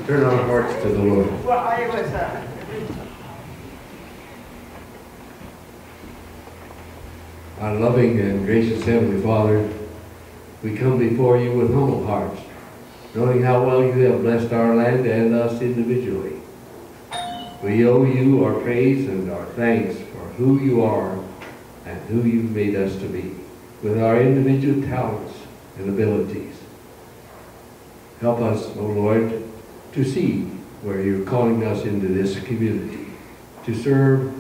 Turn our hearts to the Lord. Well, I was, Our loving and gracious Heavenly Father, we come before you with humble hearts, knowing how well you have blessed our land and us individually. We owe you our praise and our thanks for who you are and who you've made us to be, with our individual talents and abilities. Help us, O Lord, to see where you're calling us into this community, to serve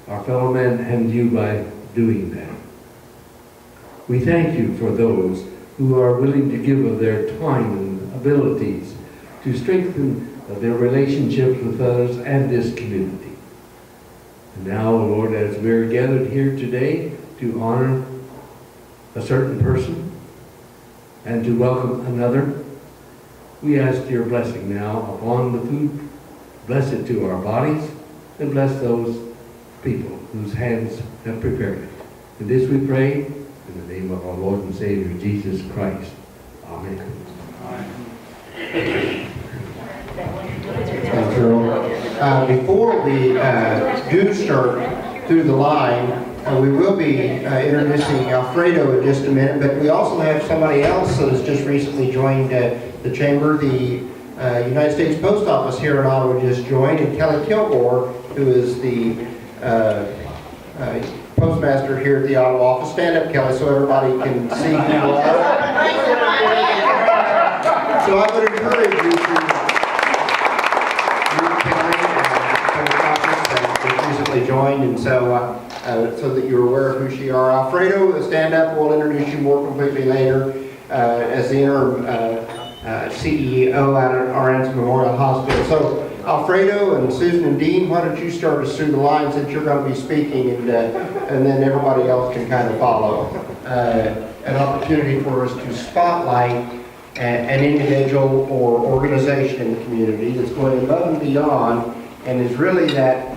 our fellow men and you by doing that. We thank you for those who are willing to give of their time and abilities to strengthen their relationships with others and this community. And now, Lord, as we're gathered here today to honor a certain person and to welcome another, we ask your blessing now upon the food. Bless it to our bodies and bless those people whose hands have prepared it. And this we pray in the name of our Lord and Savior, Jesus Christ. Amen. Thanks, Earl. Before we do start through the line, we will be introducing Alfredo in just a minute, but we also have somebody else that has just recently joined the chamber. The United States Post Office here in Ottawa just joined, and Kelly Kilgore, who is the postmaster here at the Ottawa office. Stand up, Kelly, so everybody can see who you are. So I would encourage you to meet Kelly and the post office that just recently joined, and so that you're aware of who she are. Alfredo, stand up. We'll introduce you more completely later as the interim CEO out at Orange Memorial Hospital. So Alfredo and Susan and Dean, why don't you start us through the line since you're going to be speaking, and then everybody else can kind of follow. An opportunity for us to spotlight an individual or organization in the community that's going above and beyond and is really that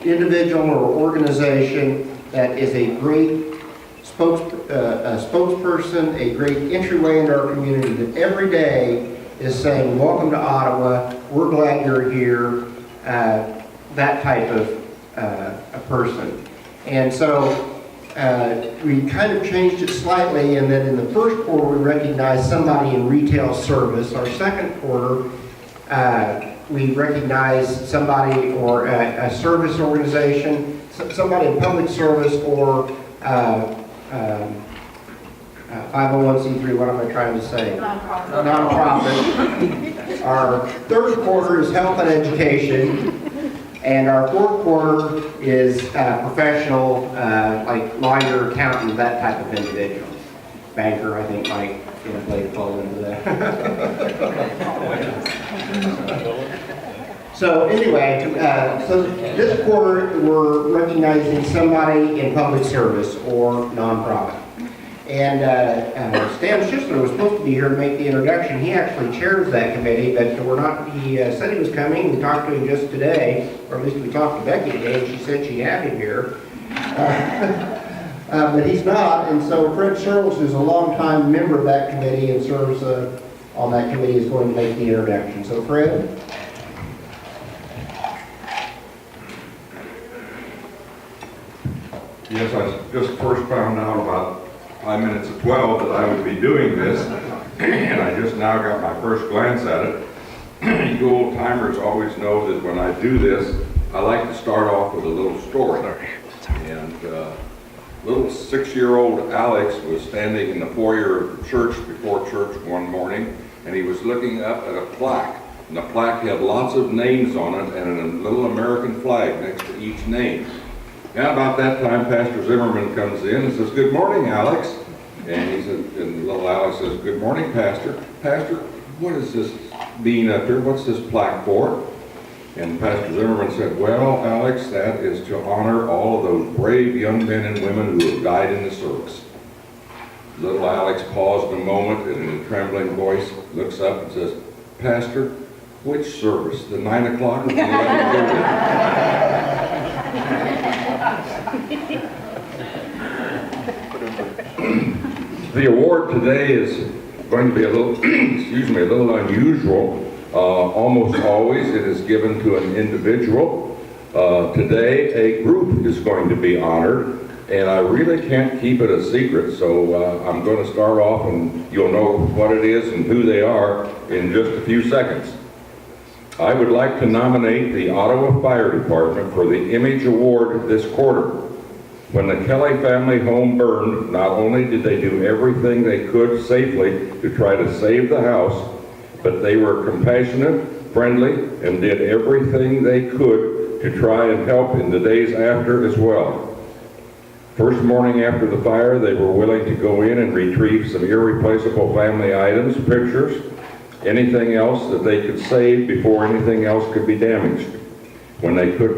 individual or organization that is a great spokesperson, a great entryway into our community that every day is saying, welcome to Ottawa, we're glad you're here, that type of a person. And so we kind of changed it slightly, and then in the first quarter we recognized somebody in retail service. Our second quarter we recognized somebody or a service organization, somebody in public service or 501c3, what am I trying to say? Nonprofit. Our third quarter is health and education, and our fourth quarter is professional, like lawyer, accountant, that type of individual. Banker, I think, might fall into that. So anyway, so this quarter we're recognizing somebody in public service or nonprofit. And Stan Schistler was supposed to be here to make the introduction. He actually chairs that committee, but we're not. He said he was coming. We talked to him just today, or at least we talked to Becky today, and she said she had him here. But he's not, and so Fred Searles, who's a longtime member of that committee and serves on that committee, is going to make the introduction. So Fred. Yes, I just first found out about 5 minutes of 12 that I would be doing this, and I just now got my first glance at it. You old timers always know that when I do this, I like to start off with a little story. And little 6-year-old Alex was standing in the foyer of the church before church one morning, and he was looking up at a plaque. And the plaque had lots of names on it and a little American flag next to each name. And about that time, Pastor Zimmerman comes in and says, "Good morning, Alex." And he said, and little Alex says, "Good morning, Pastor. Pastor, what does this mean up here? What's this plaque for?" And Pastor Zimmerman said, "Well, Alex, that is to honor all of those brave young men and women who have died in the service." Little Alex paused a moment and in a trembling voice looks up and says, "Pastor, which service? The 9 o'clock or the 11:30? The award today is going to be a little, excuse me, a little unusual. Almost always it is given to an individual. Today, a group is going to be honored, and I really can't keep it a secret, so I'm going to start off, and you'll know what it is and who they are in just a few seconds. I would like to nominate the Ottawa Fire Department for the Image Award this quarter. When the Kelly family home burned, not only did they do everything they could safely to try to save the house, but they were compassionate, friendly, and did everything they could to try and help in the days after as well. First morning after the fire, they were willing to go in and retrieve some irreplaceable family items, pictures, anything else that they could save before anything else could be damaged. When they could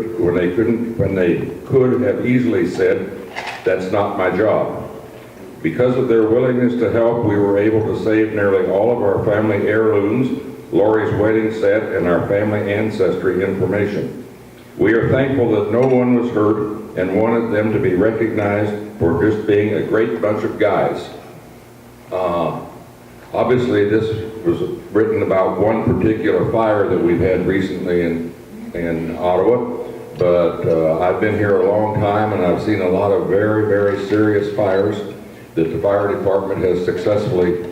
have easily said, "That's not my job." Because of their willingness to help, we were able to save nearly all of our family heirlooms, Lori's wedding set, and our family ancestry information. We are thankful that no one was hurt and wanted them to be recognized for just being a great bunch of guys. Obviously, this was written about one particular fire that we've had recently in Ottawa, but I've been here a long time and I've seen a lot of very, very serious fires that the fire department has successfully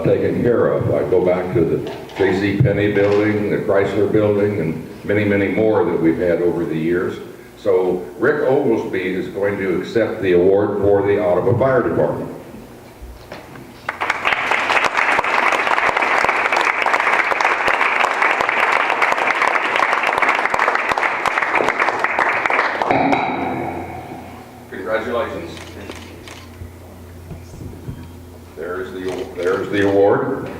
taken care of. I go back to the J.C. Penney building, the Chrysler building, and many, many more that we've had over the years. So Rick Oglesby is going to accept the award for the Ottawa Fire Department. Congratulations. There's the award.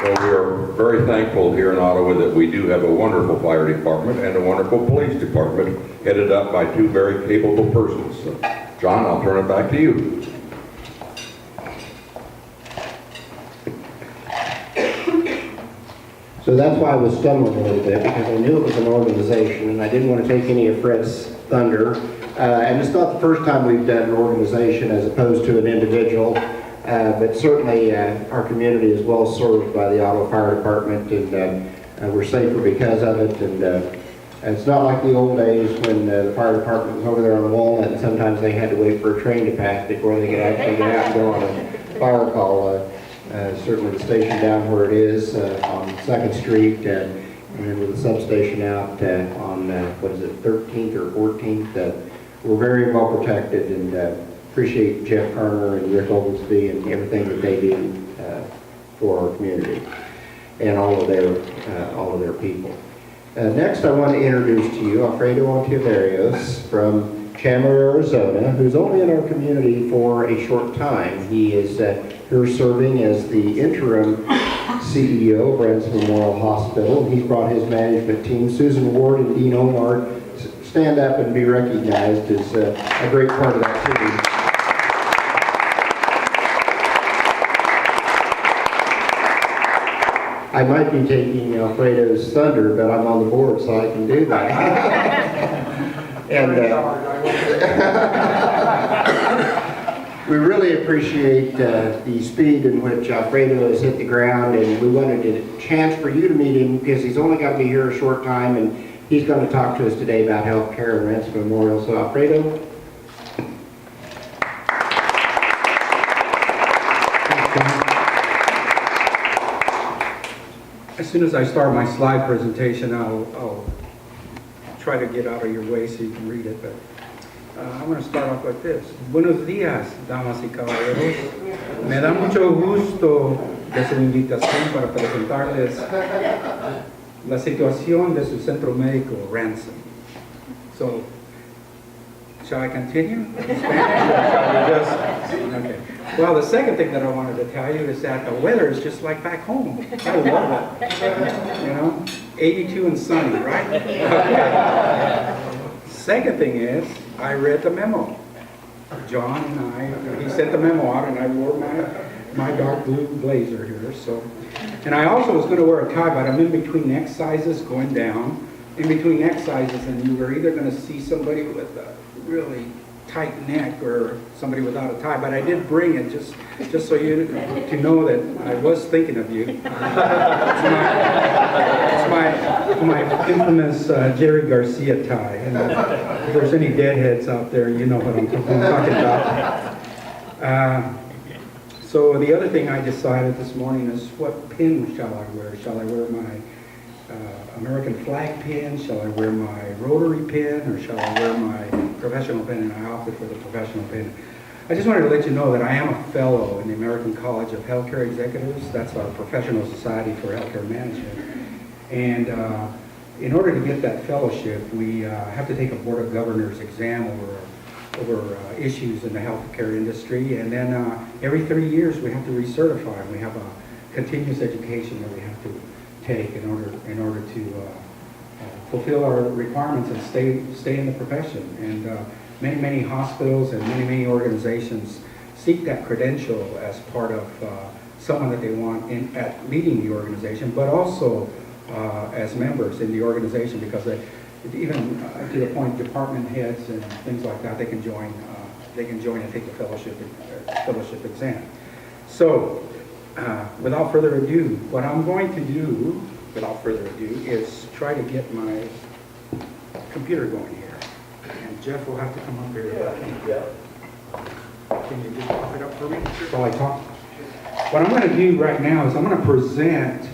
So we are very thankful here in Ottawa that we do have a wonderful fire department and a wonderful police department headed up by two very capable persons. So, John, I'll turn it back to you. So that's why I was stumbling a little bit, because I knew it was an organization and I didn't want to take any of Fred's thunder. And it's not the first time we've done an organization as opposed to an individual, but certainly our community is well served by the Ottawa Fire Department, and we're safer because of it. And it's not like the old days when the fire department was over there on Walnut and sometimes they had to wait for a train to pass before they could actually get out and go on a fire call. Certainly the station down where it is on 2nd Street, and then with the substation out on, 13th or 14th. We're very well protected, and appreciate Jeff Kerner and Rick Oglesby and everything that they do for our community and all of their people. Next, I want to introduce to you Alfredo Ontiverios from Chandler, Arizona, who's only in our community for a short time. He is here serving as the interim CEO of Branson Memorial Hospital. He's brought his management team. Susan Ward and Dean Omar, stand up and be recognized as a great part of that team. I might be taking Alfredo's thunder, but I'm on the board, so I can do that. And we really appreciate the speed in which Alfredo has hit the ground, and we wanted a chance for you to meet him because he's only got to be here a short time, and he's going to talk to us today about health care and Ransom Memorial. So Alfredo. As soon as I start my slide presentation, I'll try to get out of your way so you can read it, but I'm going to start off like this. Buenos días, damas y caballeros. Me da mucho gusto de su invitación para presentarles la situación de su centro médico, Ransom. So, shall I continue in Spanish, or shall we just? Okay. Well, the second thing that I wanted to tell you is that the weather is just like back home. I love it. You know, 82 and sunny, right? Okay. Second thing is, I read the memo. John and he sent the memo out, and I wore my dark blue blazer here. So, and I also was going to wear a tie, but I'm in between exercises going down, in between exercises, and you were either going to see somebody with a really tight neck or somebody without a tie, but I did bring it just so you to know that I was thinking of you. It's my infamous Jerry Garcia tie. And if there's any deadheads out there, you know what I'm talking about. So the other thing I decided this morning is what pin shall I wear? Shall I wear my American flag pin? Shall I wear my Rotary pin? Or shall I wear my professional pin? And I opted for the professional pin. I just wanted to let you know that I am a fellow in the American College of Healthcare Executives. That's our professional society for healthcare management. And in order to get that fellowship, we have to take a Board of Governors exam over issues in the healthcare industry. And then every 3 years we have to recertify. We have a continuous education that we have to take in order to fulfill our requirements and stay in the profession. And many hospitals and many organizations seek that credential as part of someone that they want at leading the organization, but also as members in the organization, because even to the point department heads and things like that, they can join and take the fellowship exam. So without further ado, what I'm going to do, is try to get my computer going here. And Jeff will have to come up here. Can you just pop it up for me while I talk? What I'm going to do right now is I'm going to present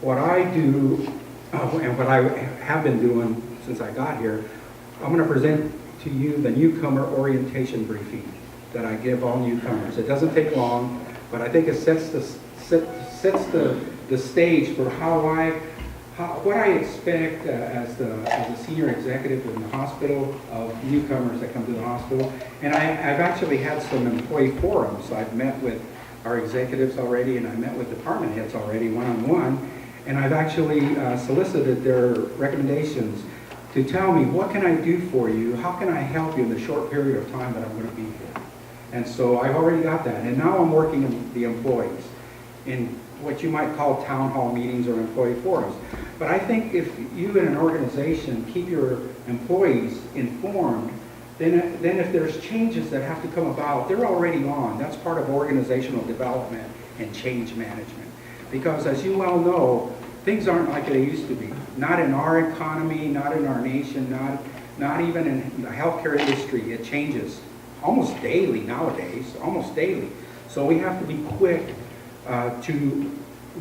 what I do and what I have been doing since I got here. I'm going to present to you the newcomer orientation briefing that I give all newcomers. It doesn't take long, but I think it sets the stage for what I expect as a senior executive in the hospital of newcomers that come to the hospital. And I've actually had some employee forums. I've met with our executives already, and I met with department heads already one-on-one, and I've actually solicited their recommendations to tell me, what can I do for you? How can I help you in the short period of time that I'm going to be here? And so I've already got that. And now I'm working with the employees in what you might call town hall meetings or employee forums. But I think if you in an organization keep your employees informed, then if there's changes that have to come about, they're already on. That's part of organizational development and change management. Because as you well know, things aren't like they used to be. Not in our economy, not in our nation, not even in the healthcare industry. It changes almost daily nowadays, almost daily. So we have to be quick to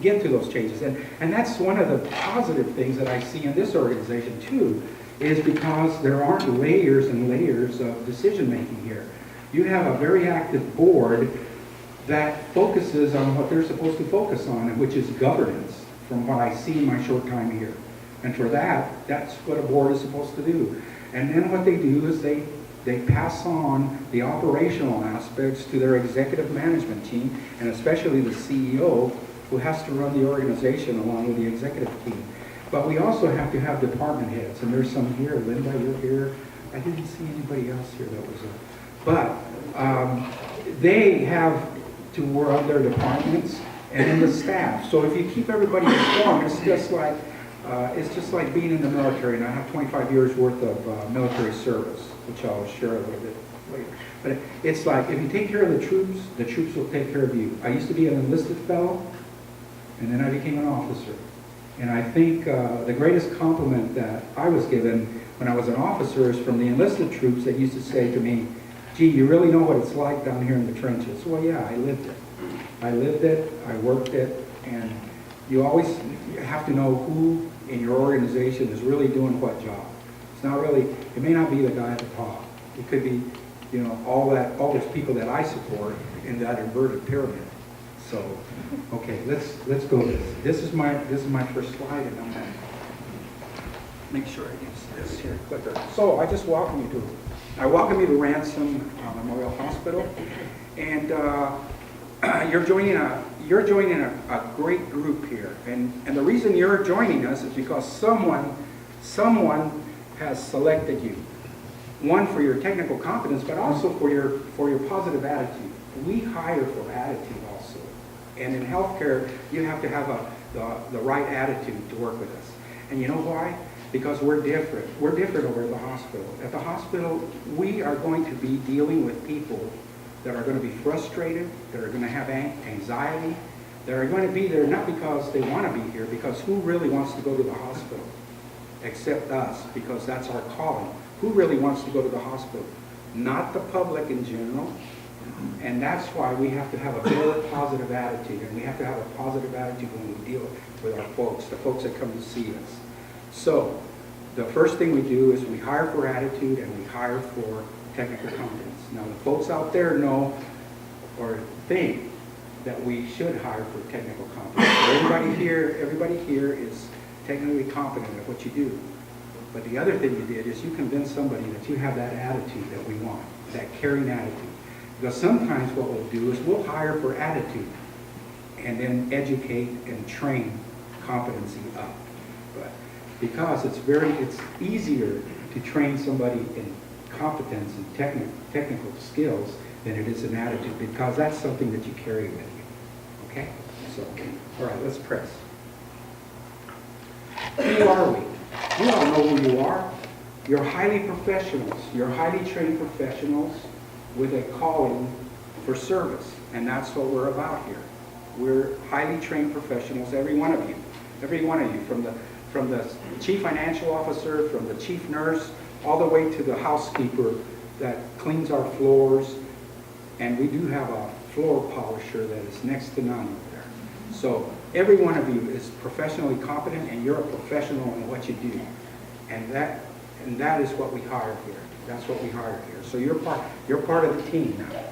get to those changes. And that's one of the positive things that I see in this organization too, is because there aren't layers and layers of decision making here. You have a very active board that focuses on what they're supposed to focus on, which is governance, from what I see in my short time here. And for that, that's what a board is supposed to do. And then what they do is they pass on the operational aspects to their executive management team, and especially the CEO, who has to run the organization along with the executive team. But we also have to have department heads, and there's some here. Linda, you're here. I didn't see anybody else here that was but they have to run their departments and then the staff. So if you keep everybody informed, it's just like being in the military. And I have 25 years worth of military service, which I'll share a little bit later. But it's like if you take care of the troops will take care of you. I used to be an enlisted fellow, and then I became an officer. And I think the greatest compliment that I was given when I was an officer is from the enlisted troops that used to say to me, "Gee, you really know what it's like down here in the trenches." Well, yeah, I lived it. I worked it, and you always have to know who in your organization is really doing what job. It's not really, it may not be the guy at the top. It could be, all those people that I support in that inverted pyramid. So, okay, let's go with this. This is my first slide, and I'm going to make sure I use this here clicker. So I just welcome you to Ransom Memorial Hospital, and you're joining a great group here, and the reason you're joining us is because someone has selected you. One, for your technical competence, but also for your positive attitude. We hire for attitude also, and in healthcare you have to have the right attitude to work with us. And you know why? because we're different. We're different over at the hospital. At the hospital, we are going to be dealing with people that are going to be frustrated, that are going to have anxiety, that are going to be there not because they want to be here, because who really wants to go to the hospital? Except us, because that's our calling. Who really wants to go to the hospital? Not the public in general. And that's why we have to have a very positive attitude, and we have to have a positive attitude when we deal with our folks, the folks that come to see us. So, the first thing we do is we hire for attitude and we hire for technical competence. Now, the folks out there know or think that we should hire for technical competence. Everybody here is technically competent at what you do. But the other thing you did is you convinced somebody that you have that attitude that we want, that caring attitude. Because sometimes what we'll do is we'll hire for attitude and then educate and train competency up. But because it's easier to train somebody in competence and technical skills than it is in attitude, because that's something that you carry with you. Okay? So, all right, let's press. Who are we? You all know who you are. You're highly professionals. You're highly trained professionals with a calling for service. And that's what we're about here. We're highly trained professionals, every one of you. Every one of you, from the chief financial officer, from the chief nurse, all the way to the housekeeper that cleans our floors. And we do have a floor polisher that is next to none over there. So every one of you is professionally competent, and you're a professional in what you do. And that is what we hire here. That's what we hire here. So you're part of the team now.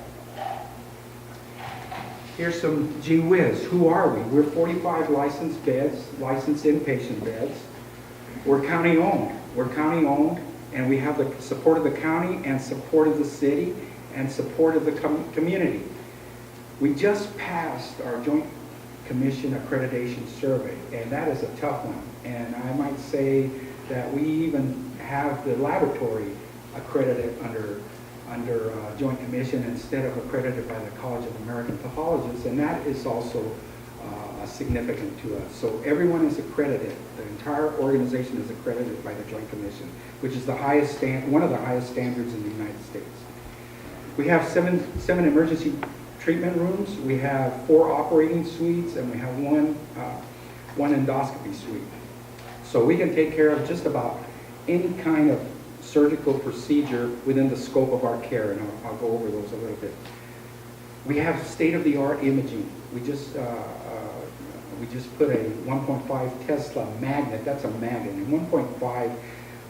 Here's some gee whiz. Who are we? We're 45 licensed beds, licensed inpatient beds. We're county owned. We're county owned, and we have the support of the county and support of the city and support of the community. We just passed our Joint Commission accreditation survey, and that is a tough one. And I might say that we even have the laboratory accredited under Joint Commission instead of accredited by the College of American Pathologists, and that is also significant to us. So everyone is accredited. The entire organization is accredited by the Joint Commission, which is one of the highest standards in the United States. We have seven emergency treatment rooms. We have 4 operating suites, and we have one endoscopy suite. So we can take care of just about any kind of surgical procedure within the scope of our care, and I'll go over those a little bit. We have state-of-the-art imaging. We just put a 1.5 Tesla magnet. That's a magnet. And 1.5,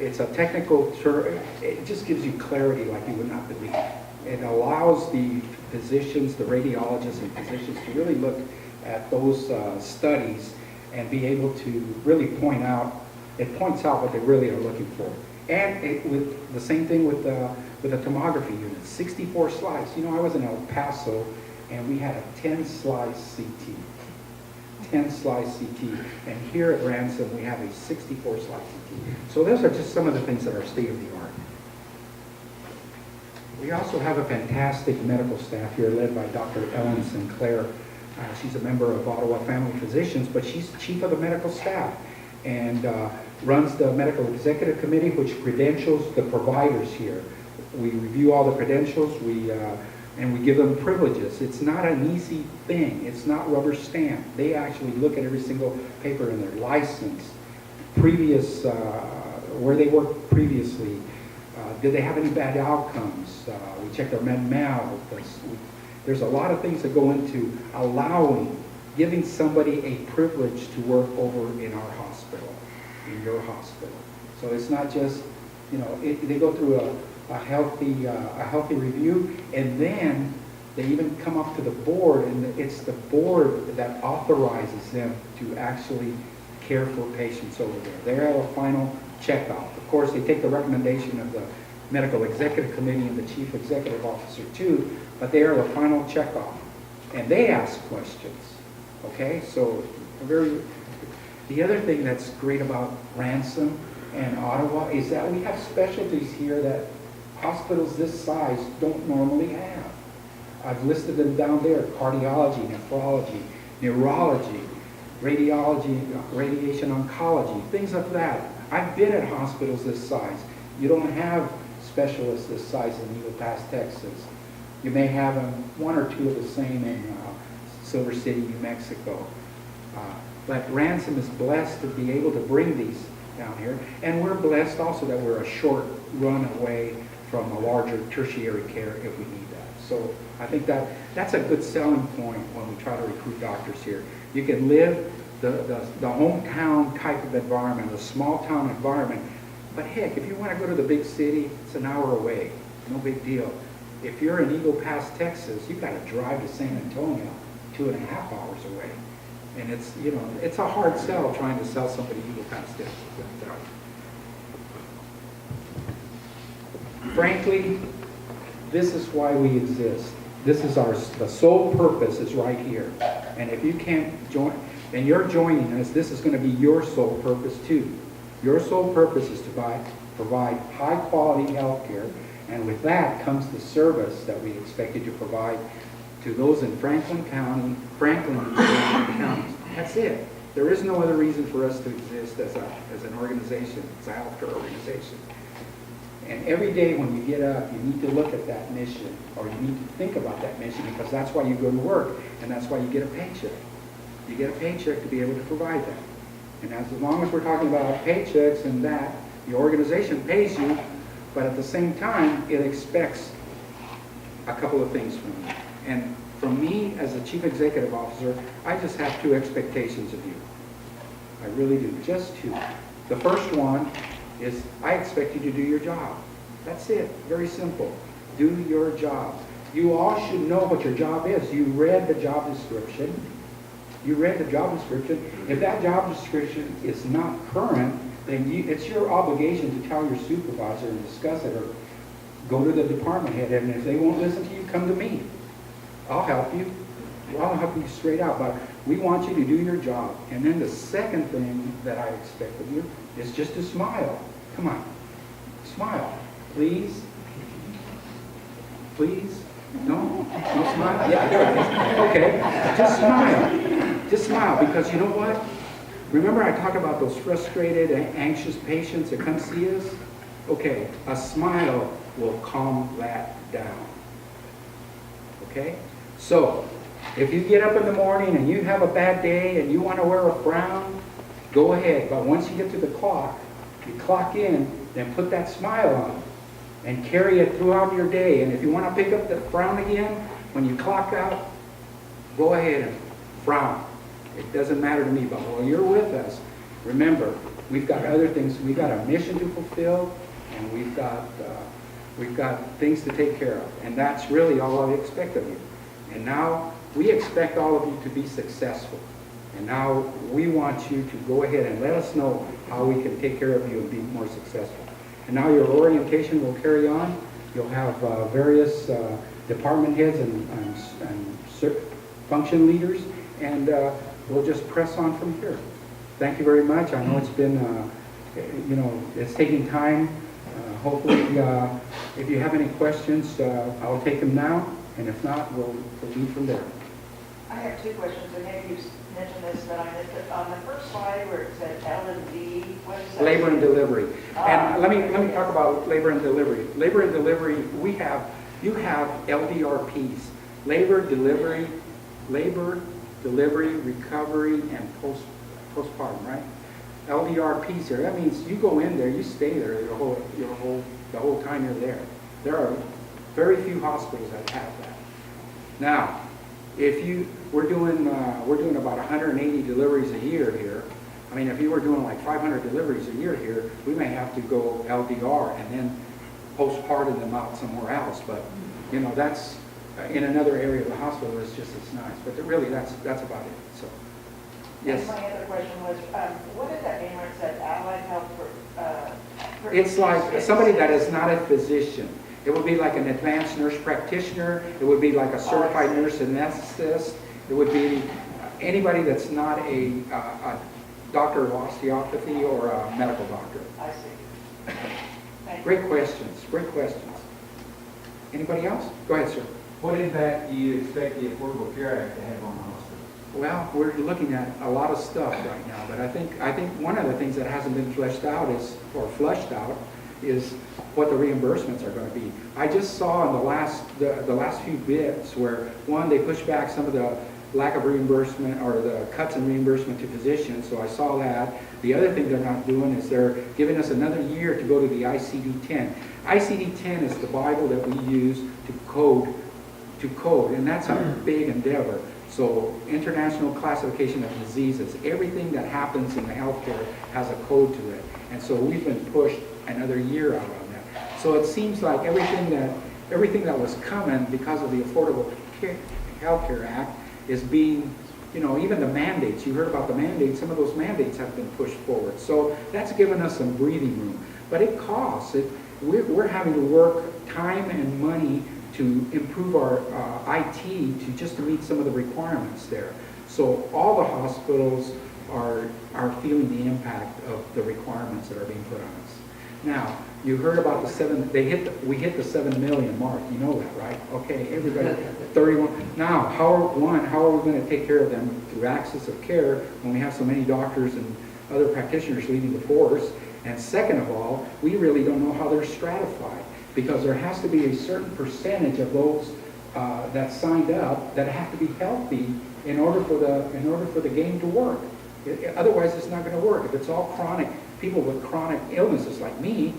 it's a technical term. It just gives you clarity like you would not believe. It allows the physicians, the radiologists and physicians to really look at those studies and be able to really point out what they really are looking for. And with the same thing with the tomography unit, 64 slides. You know, I was in El Paso, and we had a 10-slice CT. 10-slice CT. And here at Ransom, we have a 64-slice CT. So those are just some of the things that are state-of-the-art. We also have a fantastic medical staff here led by Dr. Ellen Sinclair. She's a member of Ottawa Family Physicians, but she's chief of the medical staff and runs the medical executive committee, which credentials the providers here. We review all the credentials, and we give them privileges. It's not an easy thing. It's not rubber stamp. They actually look at every single paper in their license, previous, where they worked previously. Did they have any bad outcomes? We check their med mal. There's a lot of things that go into giving somebody a privilege to work over in our hospital, in your hospital. So it's not just, they go through a healthy review, and then they even come up to the board, and it's the board that authorizes them to actually care for patients over there. They have a final checkoff. Of course, they take the recommendation of the medical executive committee and the chief executive officer too, but they are the final checkoff, and they ask questions. Okay, so the other thing that's great about Ransom and Ottawa is that we have specialties here that hospitals this size don't normally have. I've listed them down there: cardiology, nephrology, neurology, radiology, radiation oncology, things like that. I've been at hospitals this size. You don't have specialists this size in Eagle Pass, Texas. You may have one or two of the same in Silver City, New Mexico. But Ransom is blessed to be able to bring these down here. And we're blessed also that we're a short run away from a larger tertiary care if we need that. So I think that's a good selling point when we try to recruit doctors here. You can live the hometown type of environment, a small town environment. But heck, if you want to go to the big city, it's an hour away. No big deal. If you're in Eagle Pass, Texas, you've got to drive to San Antonio 2.5 hours away. And it's, you know, it's a hard sell trying to sell somebody Eagle Pass, Texas. Frankly, this is why we exist. This is the sole purpose is right here. And if you can't join, and you're joining us, this is going to be your sole purpose too. Your sole purpose is to provide high quality health care, and with that comes the service that we expect you to provide to those in Franklin County, and counties. That's it. There is no other reason for us to exist as an organization, as a healthcare organization. And every day when you get up, you need to look at that mission, or you need to think about that mission, because that's why you go to work, and that's why you get a paycheck. You get a paycheck to be able to provide that. And as long as we're talking about paychecks and that, the organization pays you, but at the same time, it expects a couple of things from you. And from me, as the Chief Executive Officer, I just have two expectations of you. I really do, just two. The first one is I expect you to do your job. That's it, very simple. Do your job. You all should know what your job is. You read the job description. You read the job description. If that job description is not current, then it's your obligation to tell your supervisor and discuss it, or go to the department head, and if they won't listen to you, come to me. I'll help you. I'll help you straight out, but we want you to do your job. And then the second thing that I expect of you is just to smile. Come on. Smile. Please. Please. No? No smile? Yeah. Okay. Just smile. Just smile, because you know what? Remember I talked about those frustrated and anxious patients that come see us? Okay. A smile will calm that down. Okay? So, if you get up in the morning and you have a bad day and you want to wear a frown, go ahead. But once you get to the clock, you clock in, then put that smile on and carry it throughout your day. And if you want to pick up the frown again, when you clock out, go ahead and frown. It doesn't matter to me, but while you're with us, remember, we've got other things. We've got a mission to fulfill, and we've got things to take care of. And that's really all I expect of you. And now, we expect all of you to be successful. And now we want you to go ahead and let us know how we can take care of you and be more successful. And now your orientation will carry on. You'll have various department heads and function leaders, and we'll just press on from here. Thank you very much. I know it's been, it's taking time. Hopefully, if you have any questions, I'll take them now. And if not, we'll leave from there. I have two questions, and maybe you mentioned this, but I missed it. On the first slide where it said L&D, what is that? Labor and delivery. And let me talk about labor and delivery. Labor and delivery, you have LDRPs, labor, delivery, recovery, and postpartum, right? LDRPs here. That means you go in there, you stay there the whole time you're there. There are very few hospitals that have that. Now, we're doing about 180 deliveries a year here. I mean, if you were doing like 500 deliveries a year here, we may have to go LDR and then postpartum them out somewhere else. But that's in another area of the hospital. It's nice. But really, that's about it. So, yes. And my other question was, what did that mean when it said allied health for It's like somebody that is not a physician. It would be like an advanced nurse practitioner. It would be like a certified nurse anesthetist. It would be anybody that's not a doctor of osteopathy or a medical doctor. I see. Thank you. Great questions. Great questions. Anybody else? Go ahead, sir. What impact do you expect the Affordable Care Act to have on the hospital? Well, we're looking at a lot of stuff right now, but I think one of the things that hasn't been fleshed out is what the reimbursements are going to be. I just saw in the last few bits where, one, they pushed back some of the lack of reimbursement or the cuts in reimbursement to physicians, so I saw that. The other thing they're not doing is they're giving us another year to go to the ICD-10. ICD-10 is the Bible that we use to code, and that's a big endeavor. So International Classification of Diseases, everything that happens in the healthcare has a code to it. And so we've been pushed another year out on that. So it seems like everything that was coming because of the Affordable Health Care Act is being, even the mandates, you heard about the mandates, some of those mandates have been pushed forward. So that's given us some breathing room. But it costs. We're having to work time and money to improve our IT to meet some of the requirements there. So all the hospitals are feeling the impact of the requirements that are being put on us. Now, you heard about we hit the 7 million mark, you know that, right? Okay, everybody, 31. Now, how are we going to take care of them through access of care when we have so many doctors and other practitioners leaving the force? And second of all, we really don't know how they're stratified, because there has to be a certain percentage of those that signed up that have to be healthy in order for the game to work. Otherwise, it's not going to work. If it's all chronic, people with chronic illnesses like me,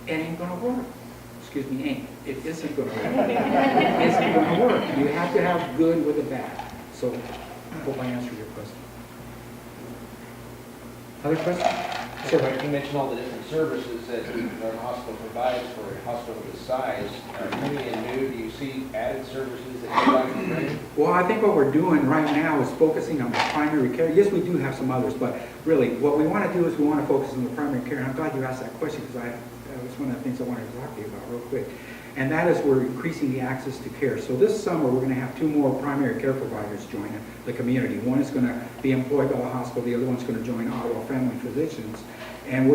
it ain't going to work. Excuse me, ain't. It isn't going to work. It isn't going to work. You have to have good with the bad. So I hope I answered your question. Other questions? So you mentioned all the different services that our hospital provides for a hospital this size. New and new, do you see added services that you'd like to bring? Well, I think what we're doing right now is focusing on the primary care. Yes, we do have some others, but really what we want to do is we want to focus on the primary care. And I'm glad you asked that question, because that was one of the things I wanted to talk to you about real quick. And that is we're increasing the access to care. So this summer, we're going to have 2 more primary care providers join the community. One is going to be employed by the hospital. The other one's going to join Ottawa Family Physicians. And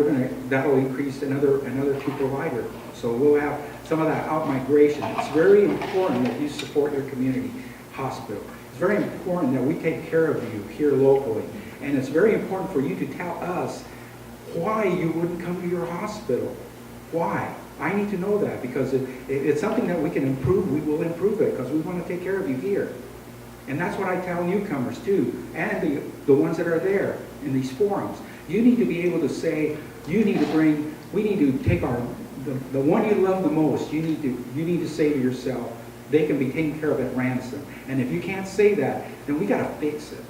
that'll increase another 2 providers. So we'll have some of that out-migration. It's very important that you support your community hospital. It's very important that we take care of you here locally. And it's very important for you to tell us why you wouldn't come to your hospital. Why? I need to know that, because if it's something that we can improve, we will improve it, because we want to take care of you here. And that's what I tell newcomers too, and the ones that are there in these forums. You need to be able to say, we need to take the one you love the most, you need to say to yourself, they can be taken care of at Ransom. And if you can't say that, then we got to fix it.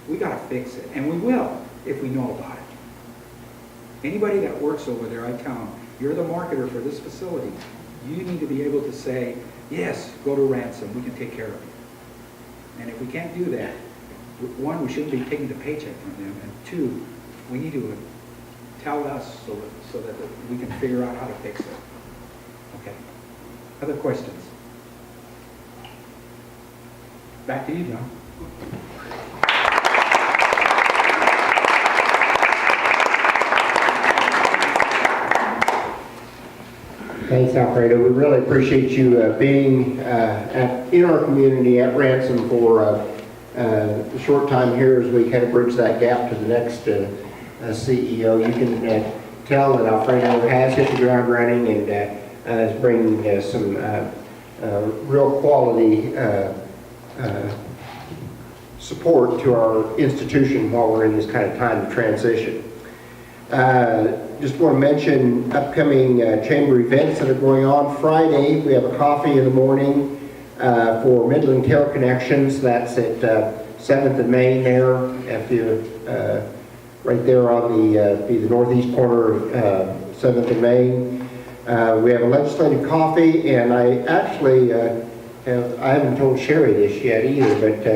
We got to fix it. And we will, if we know about it. Anybody that works over there, I tell them, you're the marketer for this facility. You need to be able to say, yes, go to Ransom, we can take care of you. And if we can't do that, 1, we shouldn't be taking the paycheck from them, and 2, we need to tell us so that we can figure out how to fix it. Okay. Other questions? Back to you, John. Thanks, Alfredo. We really appreciate you being in our community at Ransom for a short time here as we kind of bridge that gap to the next CEO. You can tell that Alfredo has hit the ground running and is bringing some real quality support to our institution while we're in this kind of time of transition. Just want to mention upcoming chamber events that are going on. Friday, we have a coffee in the morning for Midland Care Connections. That's at 7th and Main there. If you right there on the northeast corner of 7th and Main. We have a legislative coffee, and I actually I haven't told Sherry this yet either, but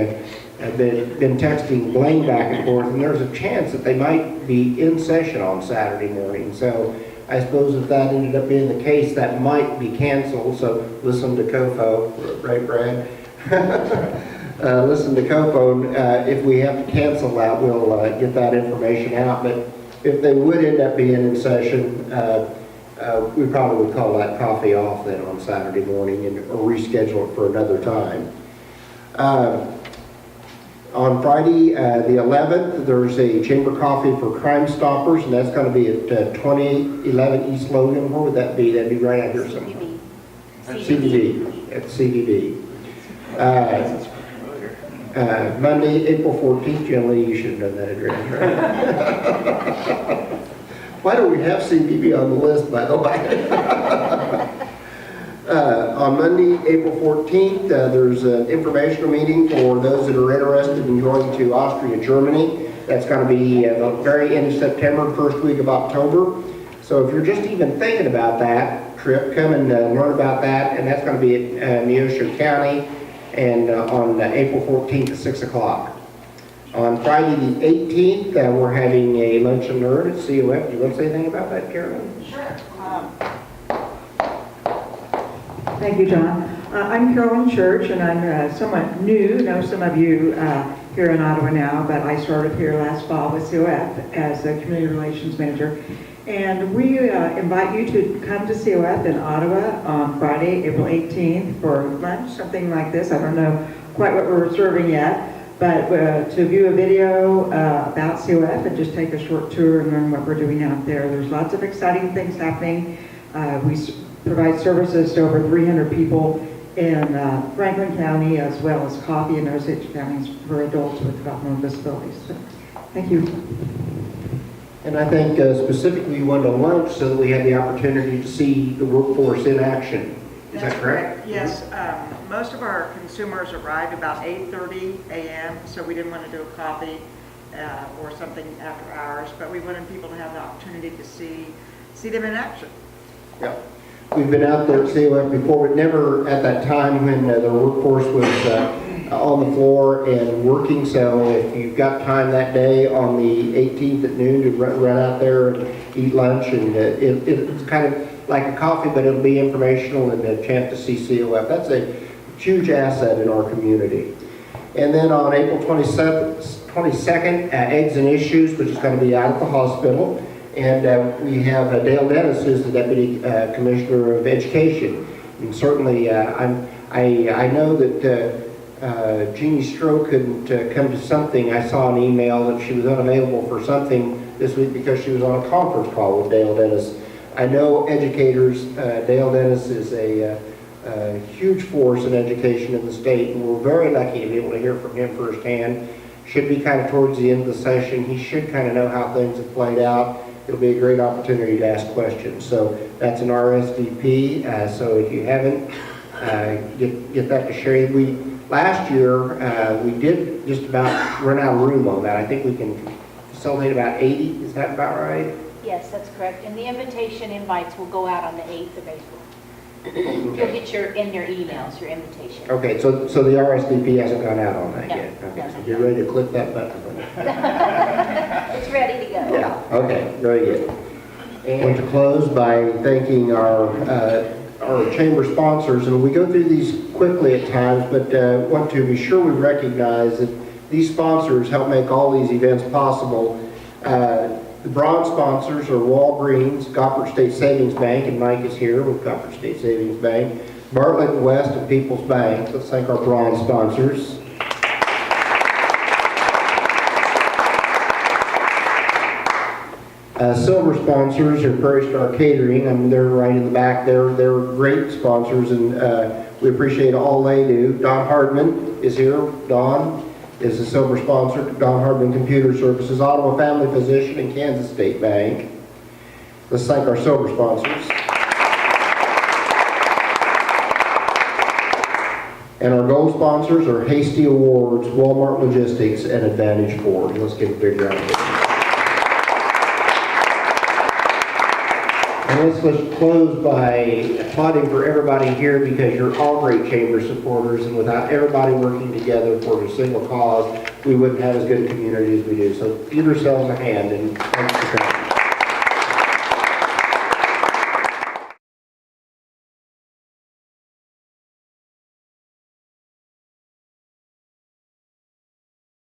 I've been texting Blaine back and forth, and there's a chance that they might be in session on Saturday morning. So I suppose if that ended up being the case, that might be canceled. So listen to COFO, right, Brad? Listen to COFO. If we have to cancel that, we'll get that information out. But if they would end up being in session, we probably would call that coffee off then on Saturday morning or reschedule it for another time. On Friday, the 11th, there's a chamber coffee for Crime Stoppers, and that's going to be at 2011 East Logan. Where would that be? That'd be right out here somewhere. CBD, at CBD. Monday, April 14th, generally you should have done that address, right? Why don't we have CBD on the list, by the way? On Monday, April 14th, there's an informational meeting for those that are interested in going to Austria, Germany. That's going to be the very end of September, first week of October. So if you're just even thinking about that trip, come and learn about that. And that's going to be at Neosho County and on April 14th at 6 o'clock. On Friday the 18th, we're having a lunch and learn at COF. Do you want to say anything about that, Carolyn? Sure. Thank you, John. I'm Carolyn Church, and I'm somewhat new. Know some of you here in Ottawa now, but I started here last fall with COF as a Community Relations Manager. And we invite you to come to COF in Ottawa on Friday, April 18th for lunch, something like this. I don't know quite what we're serving yet, but to view a video about COF and just take a short tour and learn what we're doing out there. There's lots of exciting things happening. We provide services to over 300 people in Franklin County, as well as Coffee and Osage counties for adults with developmental disabilities. So, thank you. And I think specifically you went to lunch so that we had the opportunity to see the workforce in action. Is that correct? Yes. Most of our consumers arrived about 8:30 a.m., so we didn't want to do a coffee or something after hours, but we wanted people to have the opportunity to see them in action. Yeah. We've been out there at COF before, but never at that time when the workforce was on the floor and working. So if you've got time that day on the 18th at noon to run out there and eat lunch, and it's kind of like a coffee, but it'll be informational and a chance to see COF. That's a huge asset in our community. And then on April 22nd, Eggs and Issues, which is going to be out at the hospital. And we have Dale Dennis, who's the Deputy Commissioner of Education. And certainly, I know that Jeannie Stroh couldn't come to something. I saw an email that she was unavailable for something this week because she was on a conference call with Dale Dennis. I know educators, Dale Dennis is a huge force in education in the state, and we're very lucky to be able to hear from him firsthand. Should be kind of towards the end of the session. He should kind of know how things have played out. It'll be a great opportunity to ask questions. So that's an RSVP. So if you haven't, get that to Sherry. Last year, we did just about run out of room on that. I think we can facilitate about 80. Is that about right? Yes, that's correct. And the invitation invites will go out on the 8th of April. You'll get in your emails, your invitation. Okay, so the RSVP hasn't gone out on that No, yet. Okay, no. so you're ready to click that button. It's ready to go. Yeah, okay, very good. I want to close by thanking our chamber sponsors, and we go through these quickly at times, but want to be sure we recognize that these sponsors help make all these events possible. The bronze sponsors are Walgreens, Gofford State Savings Bank, and Mike is here with Gofford State Savings Bank, Bartlett and West, and People's Bank. Let's thank our bronze sponsors. Silver sponsors are Prairie Star Catering. I mean, they're right in the back there. They're great sponsors, and we appreciate all they do. Don Hardman is here. Don is a silver sponsor. Don Hardman Computer Services, Ottawa Family Physician, and Kansas State Bank. Let's thank our silver sponsors. And our gold sponsors are Hasty Awards, Walmart Logistics, and Advantage Ford. Let's give a big round of applause. And let's close by applauding for everybody here, because you're all great chamber supporters, and without everybody working together for a single cause, we wouldn't have as good a community as we do. So give yourselves a hand, and thanks for coming.